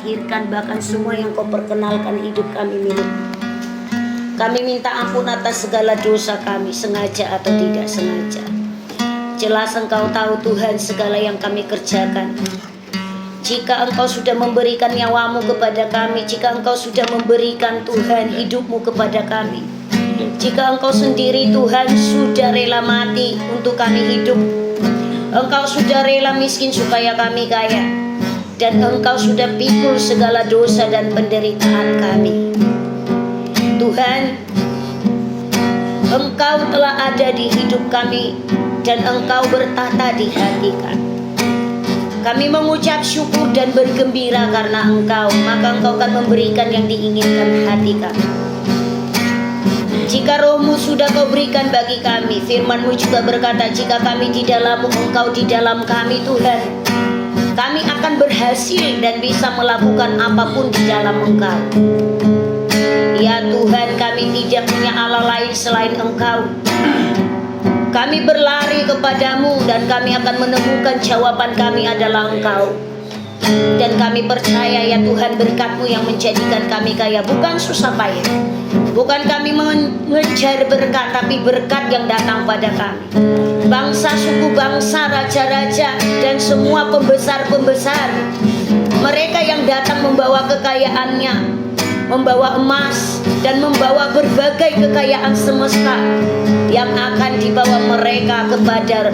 lahirkan, bahkan semua yang Kau perkenalkan hidup kami milik. Kami minta ampun atas segala dosa kami, sengaja atau tidak sengaja. Jelas Engkau tahu Tuhan segala yang kami kerjakan. Jika Engkau sudah memberikan nyawamu kepada kami, jika Engkau sudah memberikan Tuhan hidupmu kepada kami, jika Engkau sendiri Tuhan sudah rela mati untuk kami hidup, Engkau sudah rela miskin supaya kami kaya, dan Engkau sudah pikul segala dosa dan penderitaan kami. Tuhan, Engkau telah ada di hidup kami dan Engkau bertata di hati kami. Kami mengucap syukur dan bergembira karena Engkau, maka Engkau akan memberikan yang diinginkan hati kami. Jika rohmu sudah Kau berikan bagi kami, firman-Mu juga berkata, jika kami di dalam-Mu, Engkau di dalam kami Tuhan, kami akan berhasil dan bisa melakukan apapun di dalam Engkau. Ya Tuhan, kami tidak punya Allah lain selain Engkau. Kami berlari kepadamu dan kami akan menemukan jawaban kami adalah Engkau. Dan kami percaya ya Tuhan, berkat-Mu yang menjadikan kami kaya, bukan susah payah. Bukan kami mengejar berkat, tapi berkat yang datang pada kami. Bangsa, suku bangsa, raja-raja, dan semua pembesar-pembesar, mereka yang datang membawa kekayaannya, membawa emas dan membawa berbagai kekayaan semesta yang akan dibawa mereka kepada,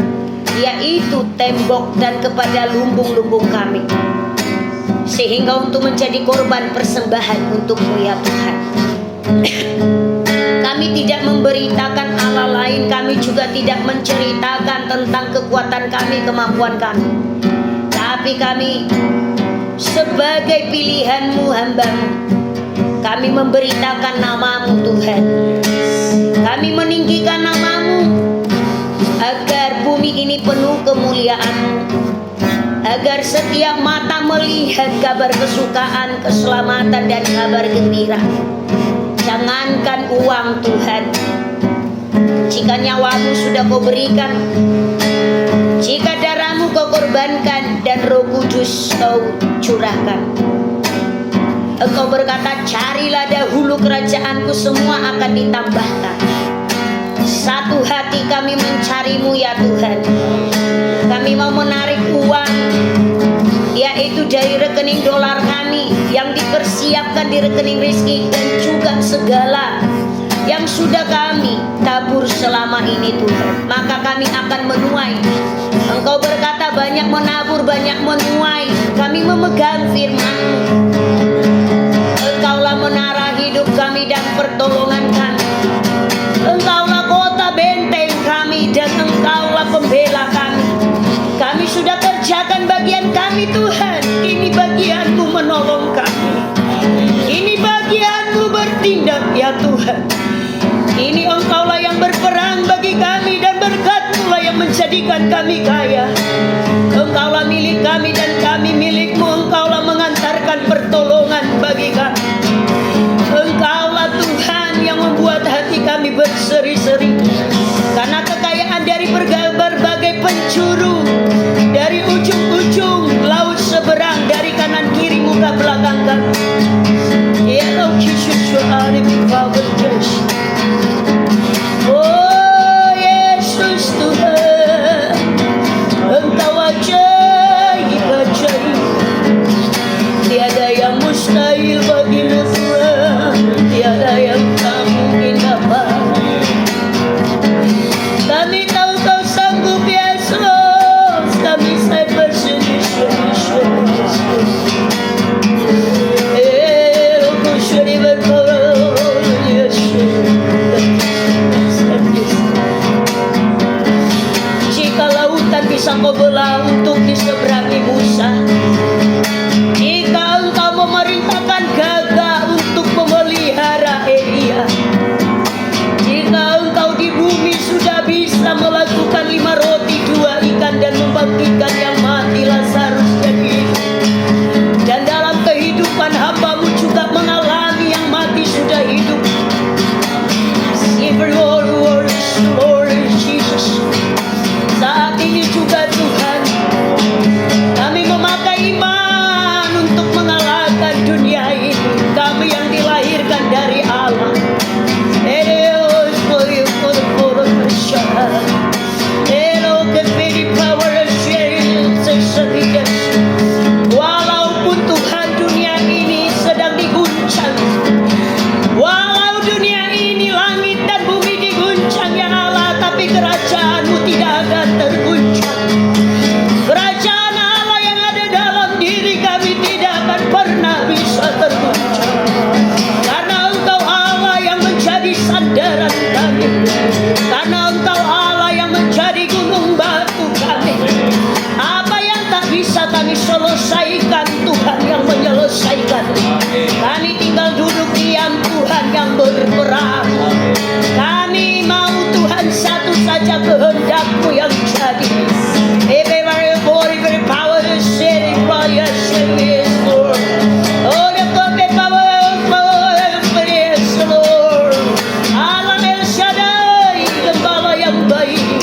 yaitu tembok dan kepada lumbung-lumbung kami, sehingga untuk menjadi korban persembahan untuk-Mu ya Tuhan. Kami tidak memberitakan Allah lain, kami juga tidak menceritakan tentang kekuatan kami, kemampuan kami, tapi kami sebagai pilihan-Mu, hamba-Mu, kami memberitakan nama-Mu Tuhan. Kami meninggikan nama-Mu agar bumi ini penuh kemuliaan-Mu, agar setiap mata melihat kabar kesukaan, keselamatan dan kabar gembira. Jangankan uang Tuhan, jika nyawa-Mu sudah Kau berikan, jika darah-Mu Kau korbankan dan Roh Kudus Kau curahkan, Engkau berkata, carilah dahulu kerajaan-Ku, semua akan ditambahkan. Satu hati kami mencari-Mu ya Tuhan. Kami mau menarik uang, yaitu dari rekening dolar kami yang dipersiapkan di rekening rezeki, dan juga segala yang sudah kami tabur selama ini Tuhan. Maka kami akan menuai. Engkau berkata, banyak menabur, banyak menuai. Kami memegang firman-Mu. Engkaulah menara hidup kami dan pertolongan kami. Engkaulah kota benteng kami dan Engkaulah pembela kami. Kami sudah kerjakan bagian kami Tuhan. Ini bagian-Mu menolong kami. Ini bagian-Mu bertindak ya Tuhan. Ini Engkaulah yang berperang bagi kami, dan berkat-Mu lah yang menjadikan kami kaya. Engkaulah milik kami dan kami milik-Mu. Engkaulah mengantarkan pertolongan bagi kami. Engkaulah Tuhan yang membuat hati kami berseri-seri, karena kekayaan dari berbagai penjuru, dari ujung-ujung laut seberang, dari kanan kiri muka belakang kami. Ya Allah, oh Yesus Tuhan, Engkau ajaib-ajaib. Tiada yang mustahil bagi-Mu Tuhan, tiada yang tak mungkin dapat. Kami tahu Kau sanggup Yesus, kami saya bersedih-sedih. Aku sudah berkorban Yesus. Jika lautan bisa Kau belah untuk diseberangi Musa, jika Engkau memerintahkan gagak berperang. Kami mau Tuhan satu saja kehendak-Mu yang jadi. Every body, every power is shedding while you are shedding, Lord. Oh, the power of praise, Lord. Allah El Shaddai, Gembala yang baik,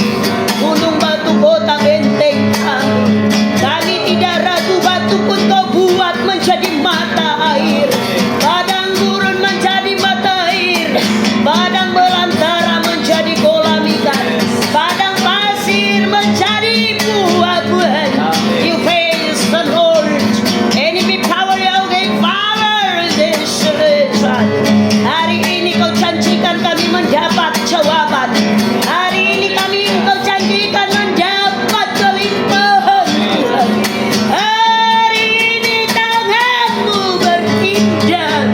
gunung batu kota benteng kami. Kami tidak ragu, batu pun Kau buat menjadi mata air. Padang gurun menjadi mata air. Padang belantara menjadi kolam ikan. Padang pasir menjadi buah-buahan. You praise the Lord. Any power of the Father is hari ini Kau janjikan kami mendapat jawaban. Hari ini Kau janjikan mendapat kelimpahan Tuhan. Hari ini tangan-Mu bertindak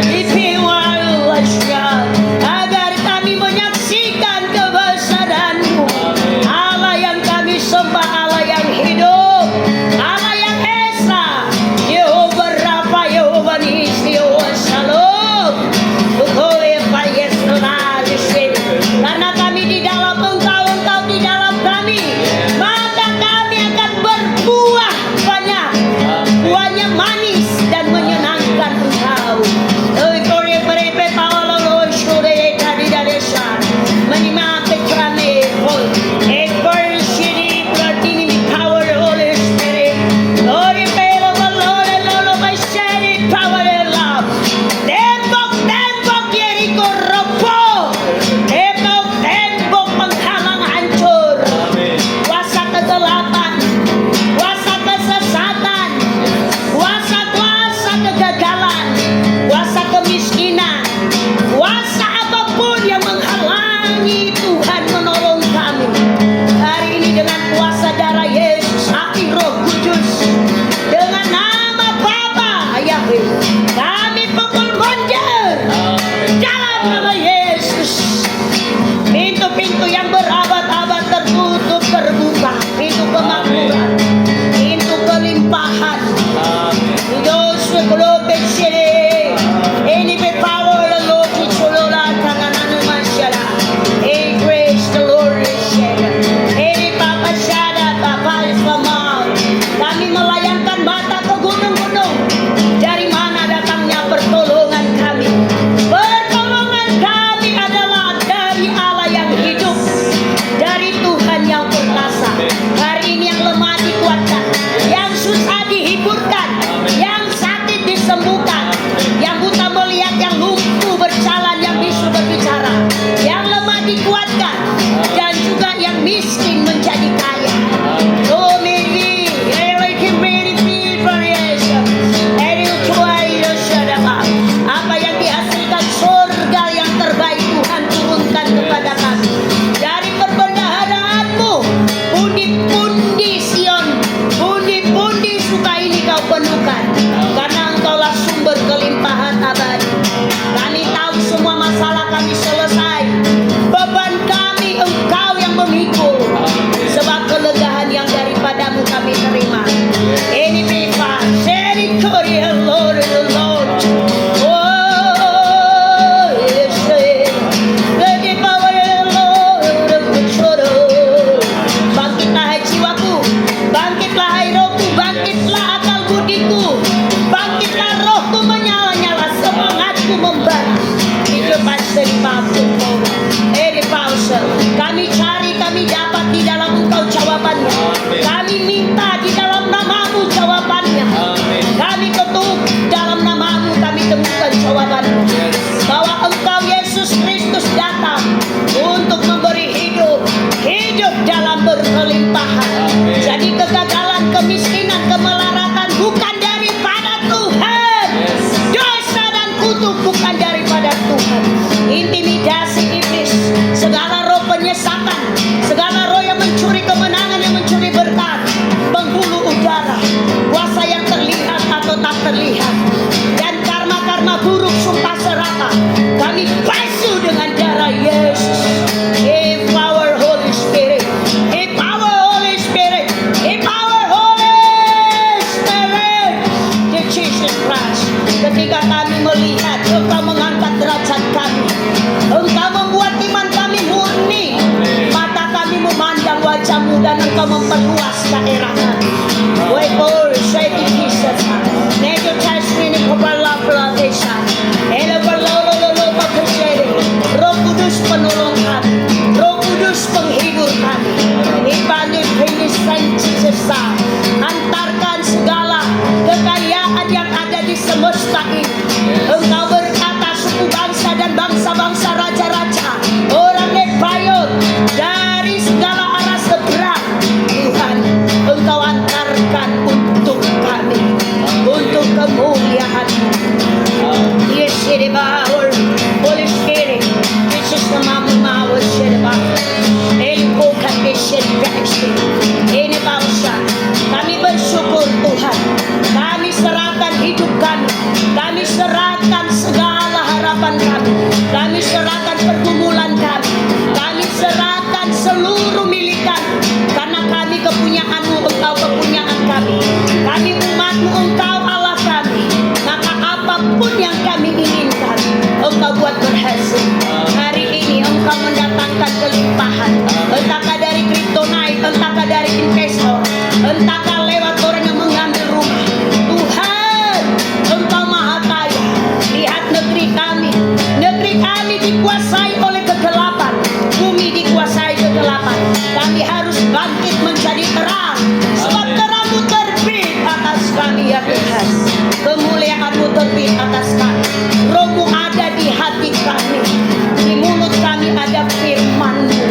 di piwailasnya, agar kami menyaksikan kebesaran-Mu. Allah yang kami sembah, Allah yang hidup, Allah yang esa, Yehova Rafa, Yehova Nissi, Yehova Shalom. Karena kami di dalam Engkau, Engkau di dalam kami, maka kami akan berbuah banyak. Buahnya manis dan menyenangkan Engkau. Tembok Yeriko roboh. Tembok penghalang hancur. Kuasa kegelapan, kuasa kesesatan, kuasa kegagalan, kuasa kemiskinan, kuasa apapun yang menghalangi Tuhan menolong kami. Hari ini dengan kuasa darah Yesus, api Roh Kudus, dengan nama Bapa Yahweh, kami pukul mundur dalam nama Yesus. Pintu-pintu yang berabad-abad tertutup terbuka. Pintu kemakmuran, pintu kelimpahan. Those who globe and share, any power the Lord which will not tangan manusia. A grace the Lord is shed. Any Papa Shada, Papa is Mama. Kami melayangkan mata ke gunung-gunung. Dari mana datangnya pertolongan kami? Pertolongan kami adalah dari Allah yang hidup, dari Tuhan yang perkasa. Hari ini yang lemah dikuatkan, yang susah dihiburkan, yang sakit disembuhkan, yang buta melihat, yang lumpuh berjalan, yang bisu berbicara, yang lemah dikuatkan, dan juga yang miskin menjadi kaya. Oh, maybe, apa yang dihasilkan surga yang terbaik Tuhan turunkan kepada kami. Dari perbendaharaan-Mu, pundi-pundi Sion, pundi-pundi suka ini Kau penuhkan. Karena Engkaulah sumber kelimpahan abadi. Kami tahu semua masalah kami selesai. Beban kami Engkau yang memikul. Sebab kelegahan yang daripada-Mu kami terima. Ini Bapa, Jericho, Lord, Lord. Oh, yes, the power of Lord, bangkitlah hai jiwaku, bangkitlah hai rohku, bangkitlah akal budiku, bangkitlah rohku menyala-nyala, semangatku membara. Hidup pasir papun, kami cari, kami dapat di dalam Engkau jawabannya. Kami minta di dalam nama-Mu jawabannya. Kami ketuk dalam nama-Mu, kami temukan jawabannya. Bahwa Engkau Yesus Kristus datang untuk memberi hidup, hidup dalam berkelimpahan. Jadi kegagalan, kemiskinan, kemelaratan bukan daripada Tuhan. Dosa dan kutuk bukan daripada Tuhan. Intimidasi iblis, segala roh penyesatan, segala roh yang mencuri kemenangan, yang mencuri berkat, penghulu udara, kuasa yang terlihat atau tak terlihat, dan karma-karma buruk sumpah serapah, kami basuh dengan darah Yesus. Empower Holy Spirit, empower Holy Spirit, empower Holy Spirit. The Jesus Christ. keras. Ketika kami melihat Engkau mengangkat derajat kami, Engkau membuat iman kami murni, mata kami memandang wajah-Mu dan Engkau memperluas daerah kami. Roh Kudus penolong kami, Roh Kudus penghibur kami. Antarkan segala kekayaan yang ada di semesta ini. Engkau berkata suku bangsa dan bangsa-bangsa, raja-raja, orang Nebayot dari segala arah seberang, Tuhan Engkau antarkan untuk kami, untuk kemuliaan-Mu. Yes, Holy Spirit, this is the Mama ini bangsa. Kami bersyukur Tuhan. Kami serahkan hidup kami serahkan segala harapan kami serahkan pergumulan kami serahkan seluruh milik kami. Karena kami kepunyaan-Mu, Engkau kepunyaan kami. Kami umat-Mu, Engkau Allah kami. Maka apapun yang kami inginkan, Engkau buat berhasil. Hari ini Engkau mendatangkan kelimpahan, entahkah dari kriptonite, entahkah dari investor, entahkah lewat orang yang mengambil rumah. Tuhan, Engkau maha kaya. Lihat negeri kami dikuasai oleh kegelapan, bumi dikuasai kegelapan. Kami harus bangkit menjadi terang, sebab terang-Mu terbit atas kami ya Tuhan. Kemuliaan-Mu terbit atas kami. Roh-Mu ada di hati kami, di mulut kami ada firman-Mu.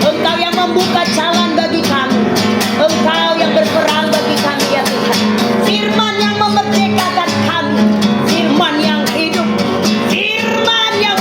Engkau yang membuka jalan bagi kami, Engkau yang berperang bagi kami ya Tuhan. Firman yang memerdekakan kami, firman yang hidup, firman yang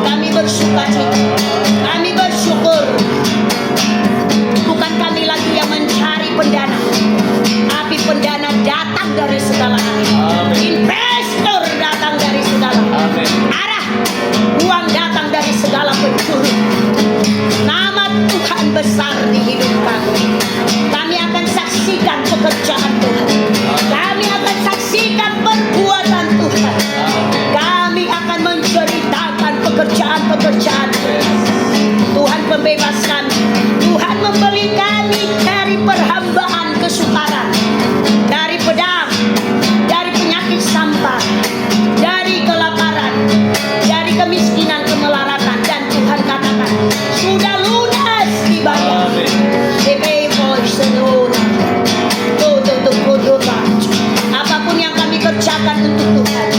kami bersuka cita, kami bersyukur. Bukan kami lagi yang mencari pendana, tapi pendana datang dari segala arah. Investor datang dari segala arah. Uang datang dari segala penjuru. Nama Tuhan besar di hidup kami. Kami akan saksikan pekerjaan Tuhan. Kami akan saksikan perbuatan Tuhan. Kami akan menceritakan pekerjaan-pekerjaan Tuhan. Pembebas kami, Tuhan membeli kami dari perhambaan kesukaran, dari pedang, dari penyakit sampah, dari kelaparan, dari kemiskinan, kemelaratan. Dan Tuhan katakan sudah lunas dibayar. Apapun yang kami kerjakan untuk Tuhan,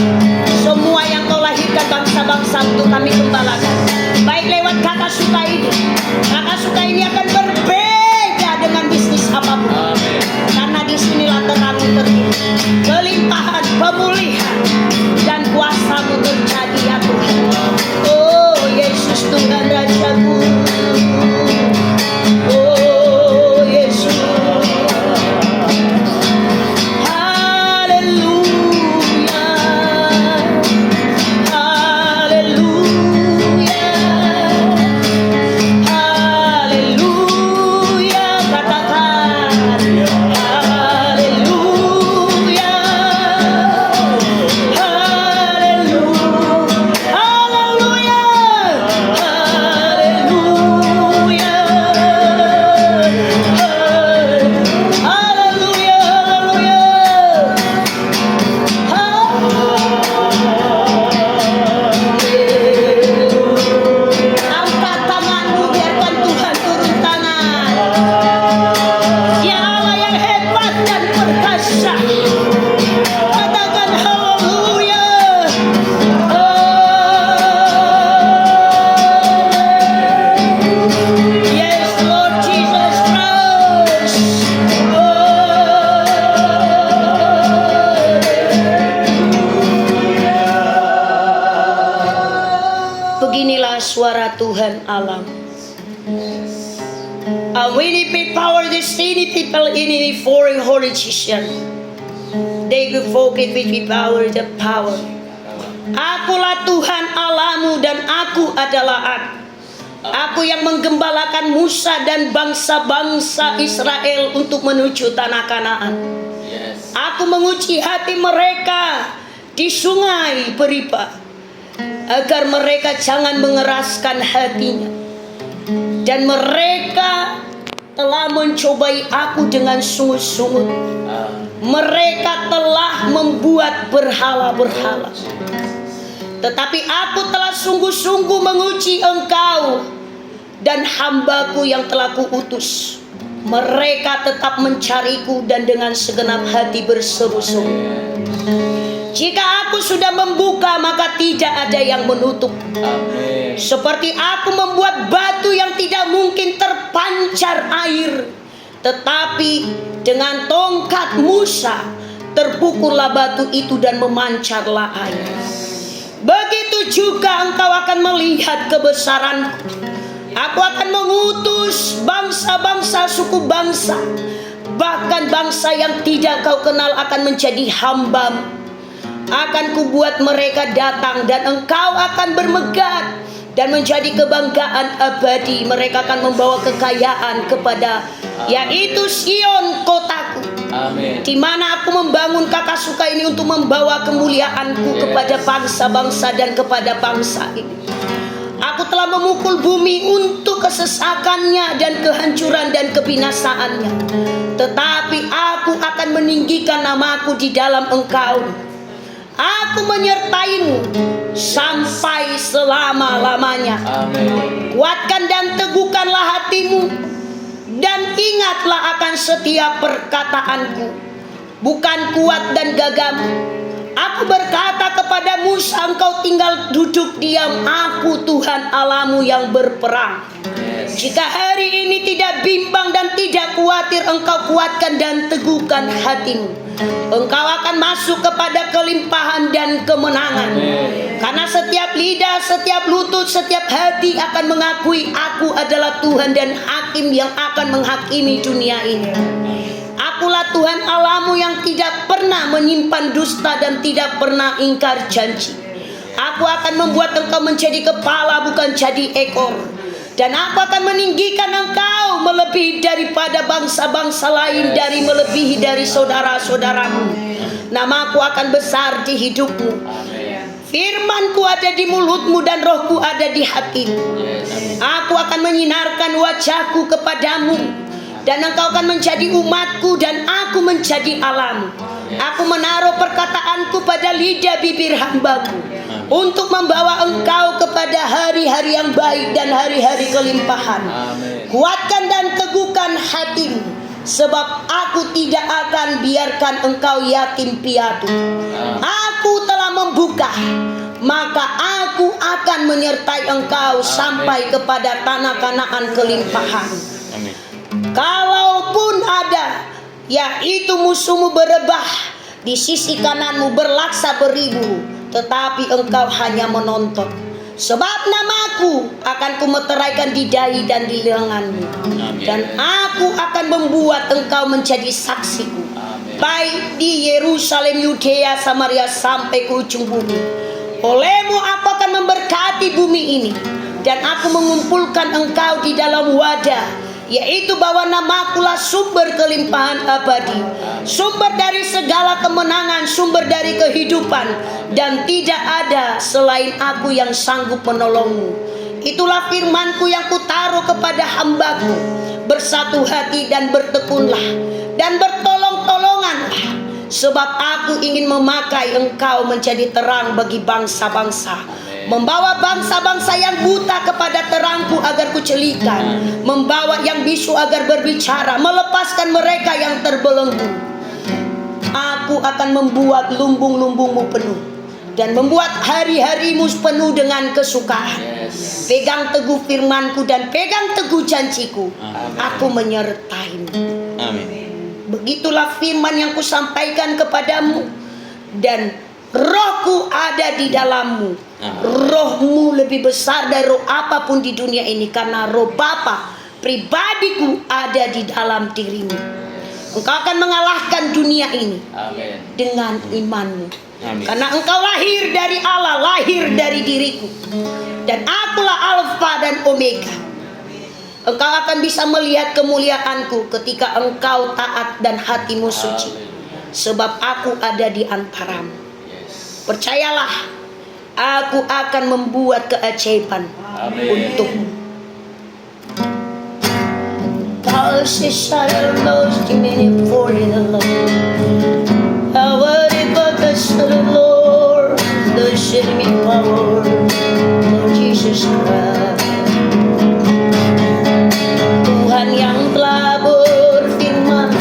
semua yang Kau lahirkan bangsa-bangsa untuk kami gembalakan. Baik lewat kata suka ini akan berbeda dengan bisnis apapun. Karena disinilah terang-Mu terbit, kelimpahan, pemulihan, dan kuasa-Mu terjadi ya Tuhan. Oh Yesus Tuhan Rajaku, oh Yesus. Hallelujah. suara Tuhan alam. When we power the city people in a foreign horizon, they will forget with the power. Akulah Tuhan Allahmu dan aku adalah aku. Aku yang menggembalakan Musa dan bangsa-bangsa Israel untuk menuju tanah Kanaan. Aku menguji hati mereka di sungai Beriba, agar mereka jangan mengeraskan hatinya. Dan mereka telah mencobai aku dengan sungguh-sungguh. Mereka telah membuat berhala-berhala. Tetapi aku telah sungguh-sungguh menguji engkau dan hambaku yang telah kuutus. Mereka tetap mencariku dan dengan segenap hati berseru-seru. Jika aku sudah membuka, maka tidak ada yang menutup. Amen. Seperti aku membuat batu yang tidak mungkin terpancar air, tetapi dengan tongkat Musa terpukullah batu itu dan memancarlah air. Begitu juga engkau akan melihat kebesaranku. Aku akan mengutus bangsa-bangsa, suku bangsa, bahkan bangsa yang tidak kau kenal akan menjadi hambamu. Akan kubuat mereka datang dan engkau akan bermegah dan menjadi kebanggaan abadi. Mereka akan membawa kekayaan kepada, yaitu Sion, kotaku. Amin. Di mana aku membangun kakak suka ini untuk membawa kemuliaanku kepada bangsa-bangsa dan kepada bangsa ini. Aku telah memukul bumi untuk kesesakannya dan kehancuran dan kebinasaannya. Tetapi aku akan meninggikan namaku di dalam engkau. Aku menyertaimu sampai selama-lamanya. Amin. Kuatkan dan teguhkanlah hatimu, dan ingatlah akan setiap perkataanku. Bukan kuat dan gagahmu. Aku berkata kepada Musa, engkau tinggal duduk diam. Aku Tuhan Allahmu yang berperang. Jika hari ini tidak bimbang dan tidak khawatir, engkau kuatkan dan teguhkan hatimu. Engkau akan masuk kepada kelimpahan dan kemenangan. Karena setiap lidah, setiap lutut, setiap hati akan mengakui aku adalah Tuhan dan hakim yang akan menghakimi dunia ini. Akulah Tuhan Allahmu yang tidak pernah menyimpan dusta dan tidak pernah ingkar janji. Aku akan membuat engkau menjadi kepala, bukan jadi ekor. Dan aku akan meninggikan engkau melebihi daripada bangsa-bangsa lain, melebihi dari saudara-saudaramu. Namaku akan besar di hidupmu. Firmanku ada di mulutmu dan rohku ada di hatimu. Aku akan menyinarkan wajahku kepadamu, dan engkau akan menjadi umatku dan aku menjadi Allahmu. Aku menaruh perkataanku pada lidah bibir hambaku untuk membawa engkau kepada hari-hari yang baik dan hari-hari kelimpahan. Kuatkan dan teguhkan hatimu, sebab aku tidak akan biarkan engkau yatim piatu. Aku telah membuka, maka aku akan menyertai engkau sampai kepada tanah Kanaan kelimpahan. Kalaupun ada, yaitu musuhmu berebah di sisi kananmu berlaksa beribu, tetapi engkau hanya menonton. Sebab namaku akan kumeteraikan di dahi dan di lenganmu. Dan aku akan membuat engkau menjadi saksiku, baik di Yerusalem, Yudea, Samaria, sampai ke ujung bumi. Olehmu aku akan memberkati bumi ini, dan aku mengumpulkan engkau di dalam wadah, yaitu bahwa namakulah sumber kelimpahan abadi, sumber dari segala kemenangan, sumber dari kehidupan, dan tidak ada selain aku yang sanggup menolongmu. Itulah firmanku yang kutaruh kepada hambaku. Bersatu hati dan bertekunlah dan bertolong-tolonganlah, sebab aku ingin memakai engkau menjadi terang bagi bangsa-bangsa, membawa bangsa-bangsa yang buta kepada terangku agar kucelikan, membawa yang bisu agar berbicara, melepaskan mereka yang terbelenggu. Aku akan membuat lumbung-lumbungmu penuh dan membuat hari-harimu penuh dengan kesukaan. Pegang teguh firmanku dan pegang teguh janjiku. Aku menyertaimu. Amin. Begitulah firman yang kusampaikan kepadamu, dan rohku ada ada di dalammu. Rohmu lebih besar dari roh apapun di dunia ini, karena roh Bapa pribadiku ada di dalam dirimu. Engkau akan mengalahkan dunia ini. Amin. Dengan imanmu. Amin. Karena engkau lahir dari Allah, lahir dari diriku. Dan akulah Alfa dan Omega. Engkau akan bisa melihat kemuliaanku ketika engkau taat dan hatimu suci. Sebab aku ada di antaramu. Percayalah, aku akan membuat keajaiban untukmu. Tuhan yang telah berfirman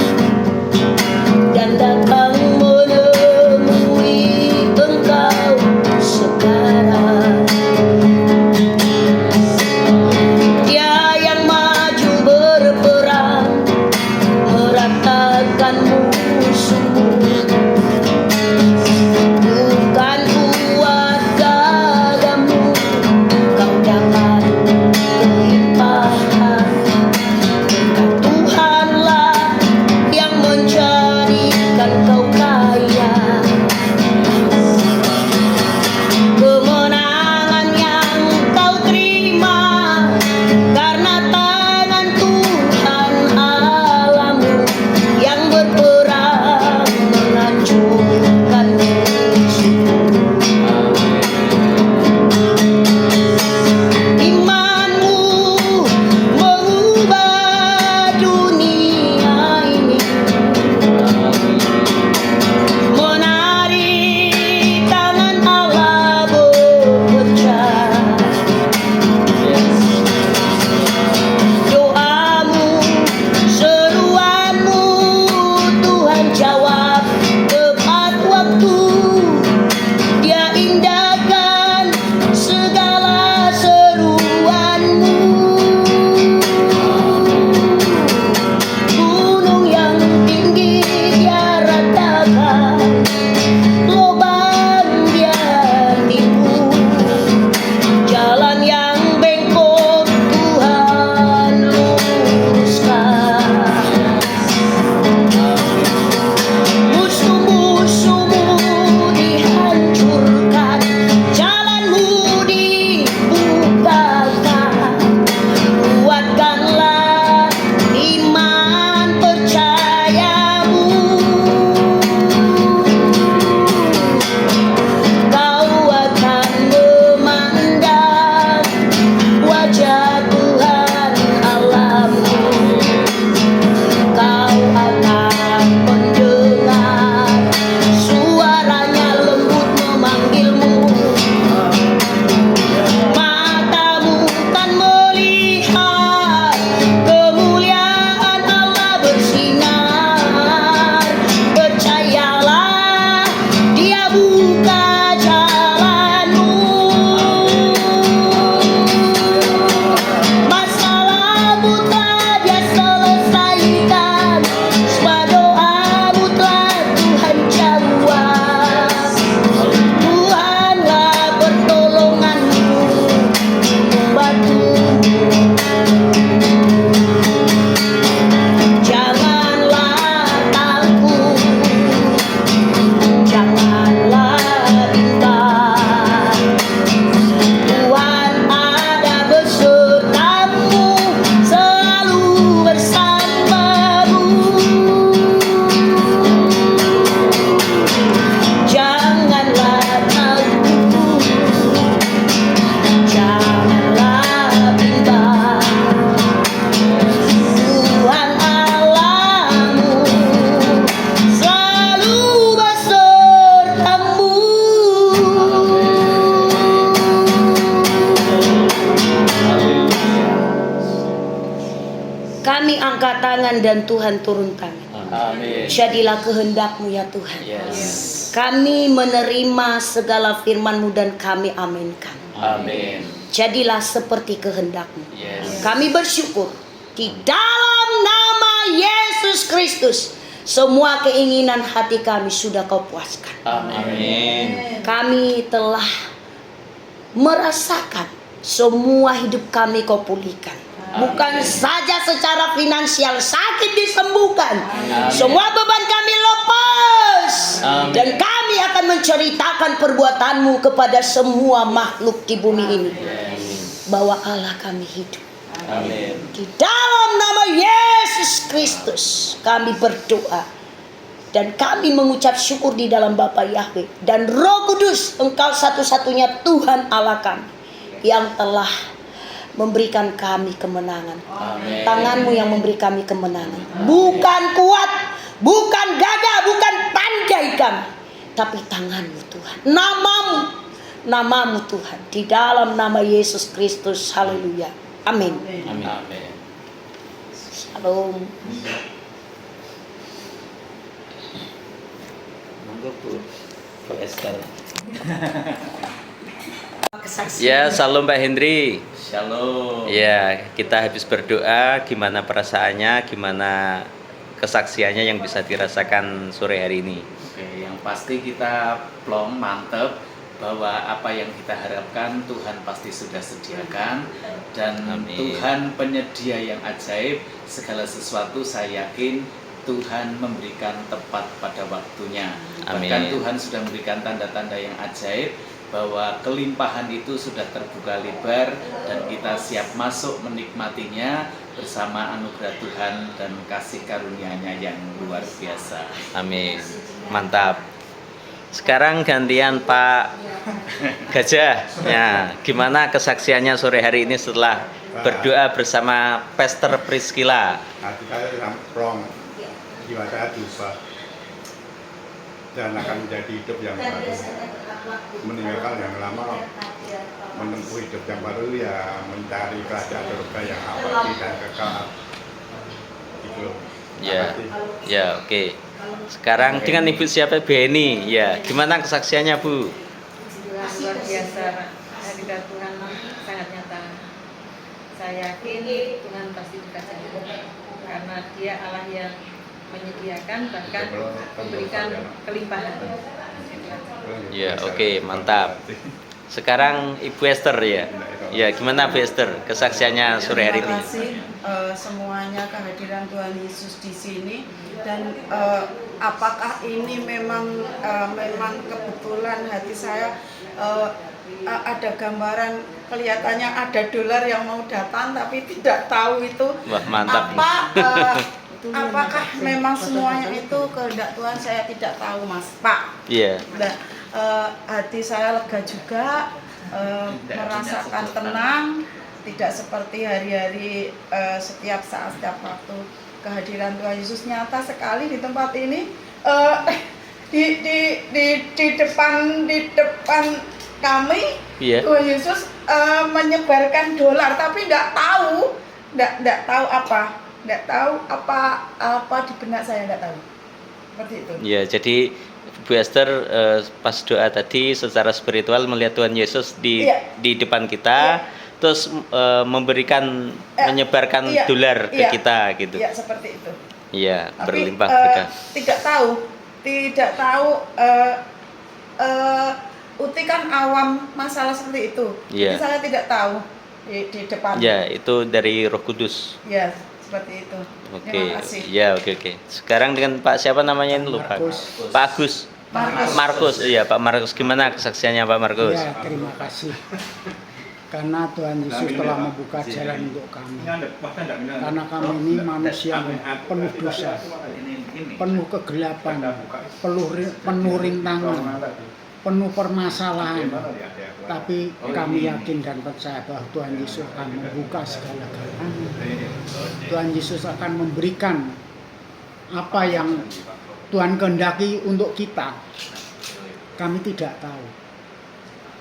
dan datang menemui engkau sekarang. Dia yang maju berperang meratakan musuhmu. Bukan kuat gagahmu kau dapat kelimpahan. Berkat Tuhanlah yang menjadikan kau kaya. Kemenangan yang kau terima karena tangan Tuhan Allahmu yang berperang menghancurkan musuhmu. Imanmu mengubah dunia ini, menarik tangan Allah bekerja. Doamu, seruanmu Tuhan jawab tepat waktu. Dia indahkan segala seruanmu. Gunung yang tinggi dia ratakan, lubang dia tipu. Jalan yang bengkok Tuhan luruskan. Musuh-musuhmu dihancurkan, jalanmu dibukakan. Kuatkanlah iman percayamu. Kau akan memandang wajah Tuhan Allahmu. Kau akan mendengar suaranya lembut memanggilmu. Matamu kan melihat kemuliaan Allah bersinar. Percayalah, Dia buka jalanmu. Masalahmu telah Dia selesaikan, semua doamu telah Tuhan jawab. Tuhanlah pertolonganmu, membantumu. Janganlah takut, janganlah bimbang. Tuhan ada besertamu, selalu bersamamu. Janganlah takut, janganlah bimbang. Tuhan Allahmu selalu besertamu. Kami angkat tangan dan Tuhan turun tangan. Amin. Jadilah kehendak-Mu ya Tuhan. Yes. Kami menerima segala firman-Mu dan kami aminkan. Amin. Jadilah seperti kehendak-Mu. Yes. Kami bersyukur di dalam nama Yesus Kristus. Semua keinginan hati kami sudah Kau puaskan. Amin. Kami telah merasakan semua hidup kami Kau pulihkan. Bukan saja secara finansial, sakit disembuhkan. Semua beban kami lepas. Amin. Dan kami akan menceritakan perbuatan-Mu kepada semua makhluk di bumi ini. Bahwa Allah kami hidup. Amin. Di dalam nama Yesus Kristus kami berdoa. Dan kami mengucap syukur di dalam Bapa Yahweh dan Roh Kudus, Engkau satu-satunya Tuhan Allah kami yang telah memberikan kami kemenangan. Amin. Tangan-Mu yang memberi kami kemenangan. Bukan kuat, bukan gagah, bukan pandai kami, tapi tangan-Mu Tuhan. Namamu Tuhan. Di dalam nama Yesus Kristus. Haleluya. Amin. Amin. Amin. Shalom. Ya, salam Pak Hendri. Shalom. Ya, kita habis berdoa, gimana perasaannya, gimana kesaksiannya yang bisa dirasakan sore hari ini. Oke, yang pasti kita plong mantep bahwa apa yang kita harapkan Tuhan pasti sudah sediakan, dan Amin. Tuhan penyedia yang ajaib. Segala sesuatu saya yakin Tuhan memberikan tepat pada waktunya. Amin. Bahkan Tuhan sudah memberikan tanda-tanda yang ajaib bahwa kelimpahan itu sudah terbuka lebar dan kita siap masuk menikmatinya bersama anugerah Tuhan dan kasih karunia-Nya yang luar biasa. Amin. Mantap. Sekarang gantian Pak Gajah. Ya, gimana kesaksiannya sore hari ini setelah berdoa bersama Pastor Priscilla? Hati saya sangat plong, jiwa saya berubah dan akan menjadi hidup yang baru, meninggalkan yang lama, menempuh hidup yang baru, ya mencari kerajaan surga yang abadi dan kekal. Itu. Ya, ya, oke. Sekarang dengan Ibu siapa? Beni. Ya, gimana kesaksiannya Bu? Luar biasa, hadirat Tuhan sangat nyata. Saya yakin Tuhan pasti bekerja karena Dia Allah yang menyediakan bahkan memberikan kelimpahan. Ya, oke, mantap. Sekarang Ibu Esther ya. Ya, gimana Bu Esther kesaksiannya sore hari ini? Terima kasih semuanya kehadiran Tuhan Yesus di sini, dan apakah ini memang kebetulan hati saya ada gambaran, kelihatannya ada dolar yang mau datang tapi tidak tahu itu Wah, mantap. apakah memang semuanya itu kehendak Tuhan, saya tidak tahu Mas Pak. Iya. Nah, hati saya lega juga, merasakan tenang, tidak seperti hari-hari setiap saat, setiap waktu. Kehadiran Tuhan Yesus nyata sekali di tempat ini. Di depan kami, Iya. Tuhan Yesus menyebarkan dolar, tapi tidak tahu apa di benak saya, tidak tahu. Seperti itu. Ya, jadi Bu Esther pas doa tadi secara spiritual melihat Tuhan Yesus di Iya. di depan kita, terus menyebarkan Iya. dolar ke Iya. kita gitu. Iya, seperti itu. Iya, Tapi, berlimpah berkah. tidak tahu Uti kan awam masalah seperti itu. Iya. Jadi saya tidak tahu di depan. Ya, itu dari Roh Kudus. Ya, seperti itu. Oke. Terima kasih. Ya, oke. Sekarang dengan Pak siapa namanya ini lupa. Pak Agus. Markus. Iya, Pak Markus. Gimana kesaksiannya Pak Markus? Ya, terima kasih. Karena Tuhan Yesus telah membuka jalan untuk kami. Karena kami ini manusia yang penuh dosa, penuh kegelapan, penuh rintangan, penuh permasalahan. Tapi kami yakin dan percaya bahwa Tuhan Yesus akan membuka segala-galanya. Tuhan Yesus akan memberikan apa yang Tuhan kehendaki untuk kita. Kami tidak tahu.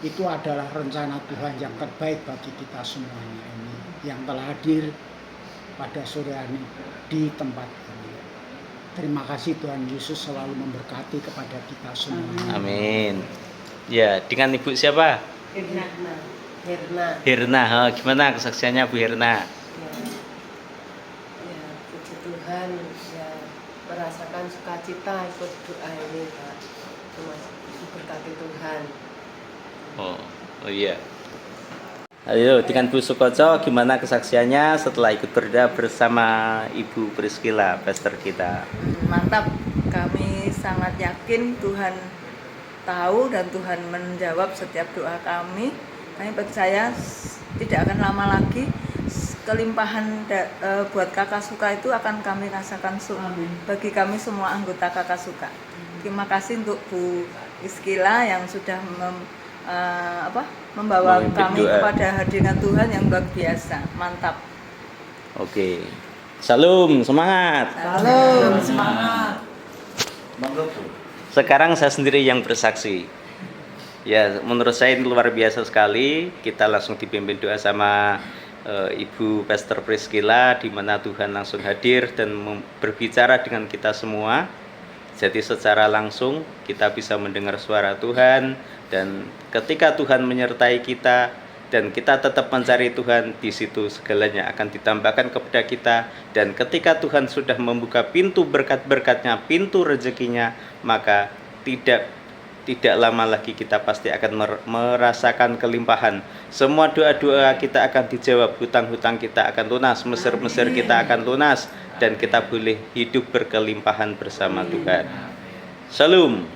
Itu adalah rencana Tuhan yang terbaik bagi kita semuanya ini, yang telah hadir pada sore hari di tempat ini. Terima kasih Tuhan Yesus selalu memberkati kepada kita semuanya. Amin. Ya, dengan Ibu siapa? Hirna. Oh, gimana kesaksiannya Bu Hirna? Ya, puji Tuhan, ya merasakan merasakan sukacita ikut doa ini Pak. Cuma diberkati Tuhan. Oh iya. Ayo, dengan Bu Sukoco, gimana kesaksiannya setelah ikut berdoa bersama Ibu Priscilla, pastor kita? Mantap, kami sangat yakin Tuhan tahu dan Tuhan menjawab setiap doa kami. Kami percaya tidak akan lama lagi kelimpahan buat Kakak Suka itu akan kami rasakan bagi kami semua anggota Kakak Suka. Terima kasih untuk Bu Priscilla yang sudah membawa kami kepada hadirat Tuhan yang luar biasa. Mantap. Oke. Salam, semangat. Salam, semangat. Sekarang saya sendiri yang bersaksi. Ya, menurut saya ini luar biasa sekali. Kita langsung dipimpin doa sama Ibu Pastor Priscilla, di mana Tuhan langsung hadir dan berbicara dengan kita semua. Jadi secara langsung kita bisa mendengar suara Tuhan, dan ketika Tuhan menyertai kita dan kita tetap mencari Tuhan, di situ segalanya akan ditambahkan kepada kita. Dan ketika Tuhan sudah membuka pintu berkat-berkatnya, pintu rezekinya, maka tidak lama lagi kita pasti akan merasakan kelimpahan. Semua doa-doa kita akan dijawab, hutang-hutang kita akan lunas, mesir-mesir kita akan lunas, dan kita boleh hidup berkelimpahan bersama Tuhan. Shalom.